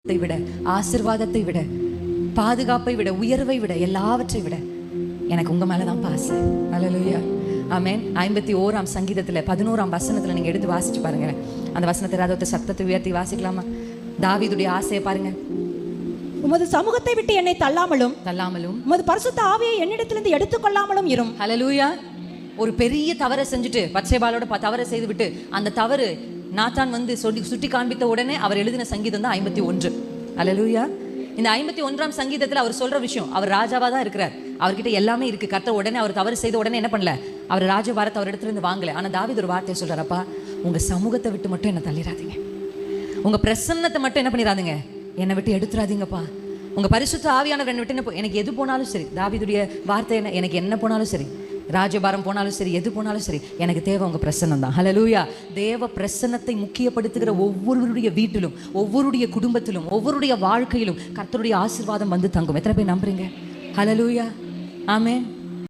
விட, ஆசீர்வாதத்தை விட, பாதுகாப்பை விட, உயர்வை விட, எல்லாவற்றை விட எனக்கு உங்க மேலதான் ஆசை. அல்லேலூயா, ஆமென். 51ஆம் சங்கீதத்துல 11ஆம் வசனத்துல நீங்க எடுத்து வாசிச்சு பாருங்க. அந்த வசனத்தை ஏதாவது சத்தத்தை உயர்த்தி வாசிக்கலாமா? தாவீதுடைய ஆசையை பாருங்க. உமது சமூகத்தை விட்டு என்னை தள்ளாமலும் உமது பரிசுத்த ஆவியை என்னிடத்திலிருந்து எடுத்துக்கொள்ளாமலும் இரும். அல்லேலூயா. ஒரு பெரிய தவறை செஞ்சுட்டு, பத்சேபாளோட தவறை செய்து விட்டு, அந்த தவறு நாத்தான் வந்து சுட்டி காண்பித்த உடனே அவர் எழுதின சங்கீதம் தான் 51. அல்லேலூயா. இந்த 51ஆம் சங்கீதத்தில் அவர் சொல்ற விஷயம், அவர் ராஜாவா தான் இருக்கிறார், அவர்கிட்ட எல்லாமே இருக்கு. கர்த்தர் உடனே அவர் தவறு செய்த உடனே என்ன பண்ணல, அவர் ராஜபாரத்தை அவர் இடத்துல இருந்து வாங்கல. ஆனா தாவீது ஒரு வார்த்தையை சொல்றாரப்பா, உங்க சமூகத்தை விட்டு மட்டும் என்ன தள்ளிடாதீங்க, உங்க பிரசன்னத்தை மட்டும் என்ன பண்ணிடாதீங்க, என்னை விட்டு எடுத்துறாதீங்கப்பா. உங்க பரிசுத்த ஆவியானவர் என்னை விட்டு எனக்கு எது போனாலும் சரி. தாவீதுடைய வார்த்தை என்ன, எனக்கு என்ன போனாலும் சரி, ராஜபாரம் போனாலும் சரி, எது போனாலும் சரி, எனக்கு தேவை உங்க பிரசன்னம் தான். ஹல்லேலூயா. தேவ பிரசன்னத்தை முக்கியப்படுத்துகிற ஒவ்வொருவருடைய வீட்டிலும், ஒவ்வொருடைய குடும்பத்திலும், ஒவ்வொருடைய வாழ்க்கையிலும் கர்த்தருடைய ஆசீர்வாதம் வந்து தங்கும். எத்தனை பேர் நம்புறீங்க? ஹல்லேலூயா, ஆமென்.